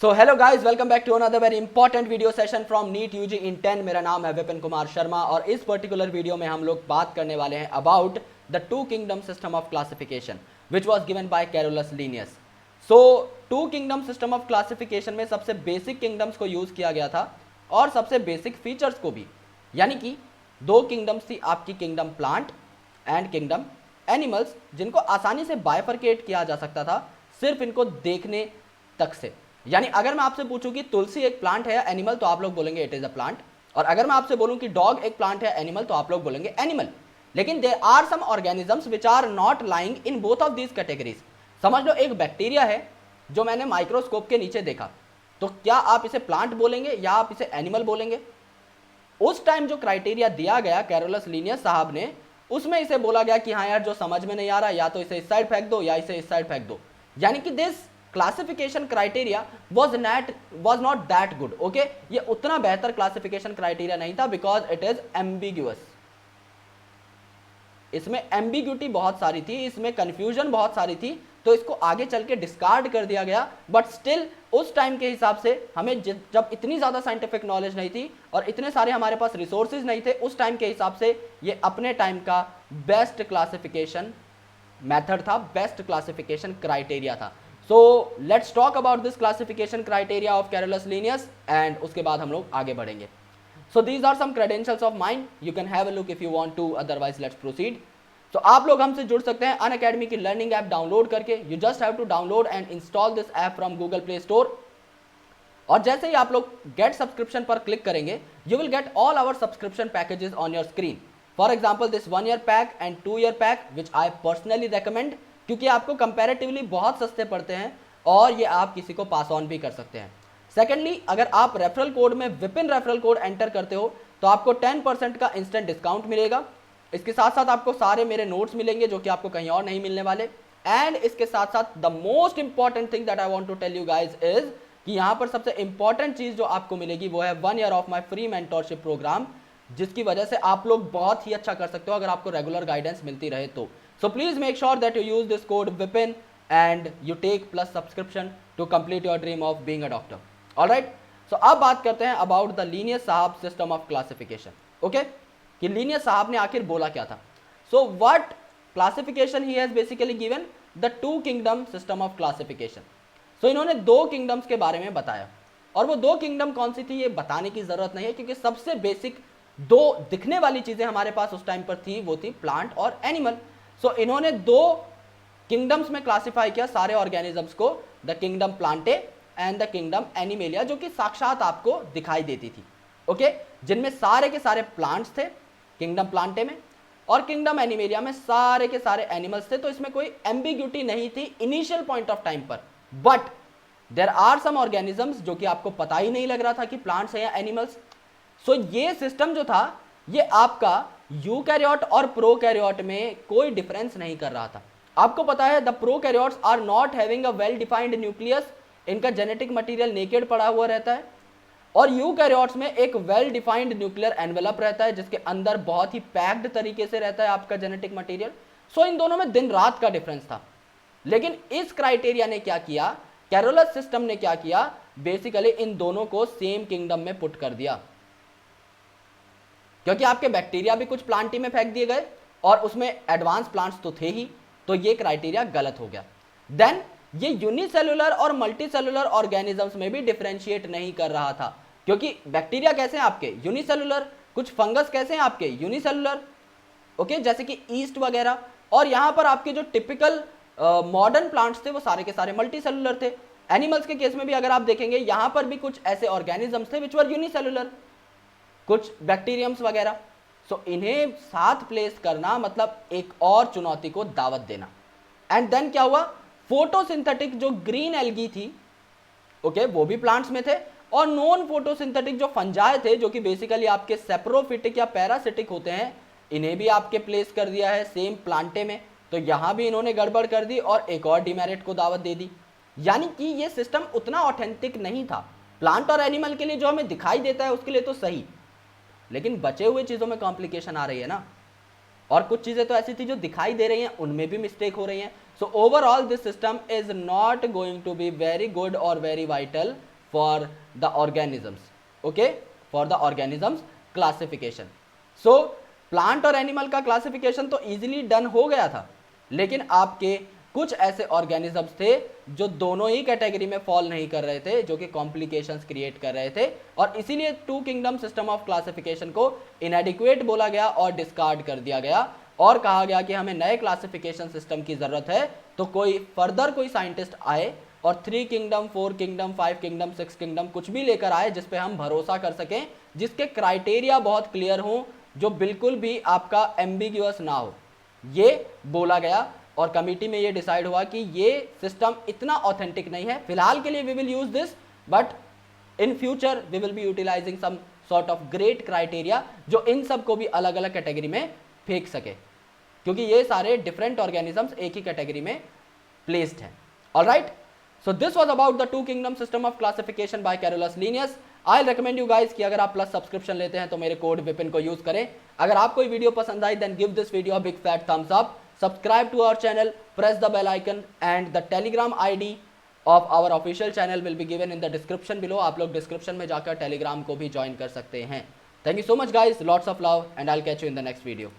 So hello guys, welcome back to another very important video session from NEET UG in 10। मेरा नाम है विपिन कुमार शर्मा और इस पर्टिकुलर वीडियो में हम लोग बात करने वाले हैं about the two kingdom system of classification which was given by Carolus Linnaeus. So two kingdom system of classification में सबसे बेसिक किंगडम्स को यूज किया गया था और सबसे बेसिक फीचर्स को भी, यानी कि दो किंगडम्स थी आपकी, kingdom plant and kingdom animals, जिनको आसानी से बाइफरकेट किया जा सकता था सिर्फ इनको देखने तक से। यानी अगर मैं आपसे पूछूं कि तुलसी एक प्लांट है या एनिमल, तो आप लोग बोलेंगे इट इज अ प्लांट। और अगर मैं आपसे बोलूं कि डॉग एक प्लांट है एनिमल, तो आप लोग बोलेंगे एनिमल। लेकिन there are some organisms which are not lying in both of these categories. समझ लो एक बैक्टीरिया है जो मैंने माइक्रोस्कोप के नीचे देखा, तो क्या आप इसे प्लांट बोलेंगे या आप इसे एनिमल बोलेंगे? उस टाइम जो क्राइटेरिया दिया गया कैरोलस लीनियस साहब ने, उसमें इसे बोला गया कि हाँ यार, जो समझ में नहीं आ रहा या तो इसे इस साइड फेंक दो या इसे इस साइड फेंक दो। यानी कि this classification criteria was not that good. Okay, ये उतना बेहतर क्लासिफिकेशन क्राइटेरिया नहीं था बिकॉज इट इज एम्बिग्यूअस। इसमें एम्बिग्यूटी बहुत सारी थी, इसमें कंफ्यूजन बहुत सारी थी, तो इसको आगे चल के डिस्कार्ड कर दिया गया। बट स्टिल उस टाइम के हिसाब से हमें जब इतनी ज्यादा साइंटिफिक नॉलेज नहीं थी और इतने सारे हमारे पास रिसोर्सेज नहीं थे, उस टाइम के हिसाब से ये अपने टाइम का बेस्ट क्लासिफिकेशन मेथड था, बेस्ट क्लासिफिकेशन क्राइटेरिया था। So let's talk about this classification criteria of Carolus Linnaeus and उसके बाद हम लोग आगे बढ़ेंगे। So these are some credentials of mine. You can have a look if you want to. Otherwise, let's proceed. So आप लोग हमसे जुड़ सकते हैं अनअकैडमी की लर्निंग ऐप डाउनलोड करके। You just have to download and install this app from Google Play Store. और जैसे ही आप लोग get subscription पर क्लिक करेंगे, you will get all our subscription packages on your screen. For example, this 1 year pack and 2 year pack, which I personally recommend, क्योंकि आपको comparatively बहुत सस्ते पड़ते हैं और ये आप किसी को पास ऑन भी कर सकते हैं। सेकेंडली, अगर आप रेफरल कोड में विपिन रेफरल कोड एंटर करते हो तो आपको 10% का इंस्टेंट डिस्काउंट मिलेगा। इसके साथ साथ आपको सारे मेरे नोट्स मिलेंगे जो कि आपको कहीं और नहीं मिलने वाले। एंड इसके साथ साथ the most important thing that I want to tell you guys is कि यहाँ पर सबसे इंपॉर्टेंट चीज जो आपको मिलेगी वो है 1 year of my free mentorship program, जिसकी वजह से आप लोग बहुत ही अच्छा कर सकते हो अगर आपको रेगुलर गाइडेंस मिलती रहे तो। So please make sure that you use this code Vipin and you take plus subscription to complete your dream of being a doctor. Alright, so अब बात करते हैं अबाउट द लीनियस साहब सिस्टम ऑफ क्लासिफिकेशन। ओके, कि Linnaeus साहब ने आखिर बोला क्या था। So what classification he has basically given? The two kingdom system of classification. So इन्होंने दो किंगडम्स के बारे में बताया और वो दो किंगडम कौन सी थी ये बताने की जरूरत नहीं है, क्योंकि सबसे बेसिक दो दिखने वाली चीजें हमारे पास उस टाइम पर थी, वो थी प्लांट और एनिमल। सो इन्होंने दो किंगडम्स में क्लासिफाई किया सारे ऑर्गेनिजम्स को, the kingdom Plantae and the kingdom animalia, जो कि साक्षात आपको दिखाई देती थी। ओके, जिनमें सारे के सारे प्लांट्स थे किंगडम प्लांटे में और किंगडम एनिमेलिया में सारे के सारे एनिमल्स थे। तो इसमें कोई एम्बिग्यूटी नहीं थी इनिशियल पॉइंट ऑफ टाइम पर। But there are some organisms जो कि आपको पता ही नहीं लग रहा था कि प्लांट्स है या एनिमल्स। सो ये सिस्टम जो था ये आपका यूकैरियोट और प्रोकैरियोट में कोई डिफरेंस नहीं कर रहा था। आपको पता है the prokaryotes are not having a well defined nucleus, इनका जेनेटिक मटेरियल नेकेड पड़ा हुआ रहता है, और यूकैरियोट्स में एक वेल डिफाइंड न्यूक्लियर एनवेलप रहता है जिसके अंदर बहुत ही पैक्ड तरीके से रहता है आपका जेनेटिक मटेरियल। सो इन दोनों में दिन रात का डिफरेंस था। लेकिन इस क्राइटेरिया ने क्या किया, कैरोलस सिस्टम ने क्या किया, बेसिकली इन दोनों को सेम किंगडम में पुट कर दिया। क्योंकि आपके बैक्टीरिया भी कुछ प्लांटी में फेंक दिए गए और उसमें एडवांस प्लांट्स तो थे ही, तो ये क्राइटेरिया गलत हो गया। देन ये यूनिसेलुलर और मल्टीसेलुलर ऑर्गेनिजम्स में भी डिफरेंशिएट नहीं कर रहा था, क्योंकि बैक्टीरिया कैसे हैं आपके यूनिसेलुलर, कुछ फंगस कैसे हैं आपके यूनिसेलुलर, ओके, जैसे कि ईस्ट वगैरह। और यहां पर आपके जो टिपिकल मॉडर्न प्लांट्स थे वो सारे के सारे मल्टीसेलुलर थे। एनिमल्स के केस में भी अगर आप देखेंगे यहां पर भी कुछ ऐसे ऑर्गेनिजम्स थे विच वर यूनिसेलुलर, कुछ बैक्टीरियम्स वगैरह। सो इन्हें साथ प्लेस करना मतलब एक और चुनौती को दावत देना। एंड देन क्या हुआ, फोटोसिंथेटिक जो ग्रीन एल्गी थी, ओके, वो भी प्लांट्स में थे, और नॉन फोटोसिंथेटिक जो फंजाई थे जो कि बेसिकली आपके सेप्रोफिटिक या पैरासिटिक होते हैं, इन्हें भी आपके प्लेस कर दिया है सेम प्लांटे में। तो यहां भी इन्होंने गड़बड़ कर दी और एक और डिमेरिट को दावत दे दी। यानी कि ये सिस्टम उतना ऑथेंटिक नहीं था। प्लांट और एनिमल के लिए जो हमें दिखाई देता है उसके लिए तो सही, लेकिन बचे हुए चीजों में कॉम्प्लिकेशन आ रही है ना, और कुछ चीजें तो ऐसी थी जो दिखाई दे रही हैं उनमें भी मिस्टेक हो रही हैं। So overall this system is not going to be very good or very vital for the organisms. Okay, for the organisms classification. So plant और एनिमल का क्लासिफिकेशन तो इजीली डन हो गया था, लेकिन आपके कुछ ऐसे ऑर्गेनिजम्स थे जो दोनों ही कैटेगरी में फॉल नहीं कर रहे थे, जो कि कॉम्प्लिकेशंस क्रिएट कर रहे थे, और इसीलिए two kingdom system of classification को इनएडिक्वेट बोला गया और डिस्कार्ड कर दिया गया और कहा गया कि हमें नए क्लासिफिकेशन सिस्टम की जरूरत है। तो कोई फर्दर कोई साइंटिस्ट आए और 3 किंगडम, 4 किंगडम, 5 किंगडम, 6 किंगडम कुछ भी लेकर आए जिस पे हम भरोसा कर सकें, जिसके क्राइटेरिया बहुत क्लियर हों, जो बिल्कुल भी आपका एम्बिग्यूअस ना हो, ये बोला गया। और कमिटी में ये डिसाइड हुआ कि ये सिस्टम इतना ऑथेंटिक नहीं है, फिलहाल के लिए we will use this, but in future we will be utilizing some sort of great criteria जो इन सब को भी अलग अलग कैटेगरी में फेंक सके, क्योंकि ये सारे डिफरेंट ऑर्गेनिजम्स एक ही कैटेगरी में प्लेस्ड हैं। Alright, so this was about the two kingdom system of classification bye Carolus Linnaeus. I recommend you guys कि अगर आप प्लस सब्सक्रिप्शन लेते हैं तो मेरे कोड विपिन को यूज करें। अगर आपको ये वीडियो पसंद आई then give this video a big fat thumbs up, subscribe to our channel, press the bell icon and the Telegram ID of our official channel will be given in the description below. आप लोग description में जाकर Telegram को भी join कर सकते हैं। Thank you so much guys, lots of love and I will catch you in the next video.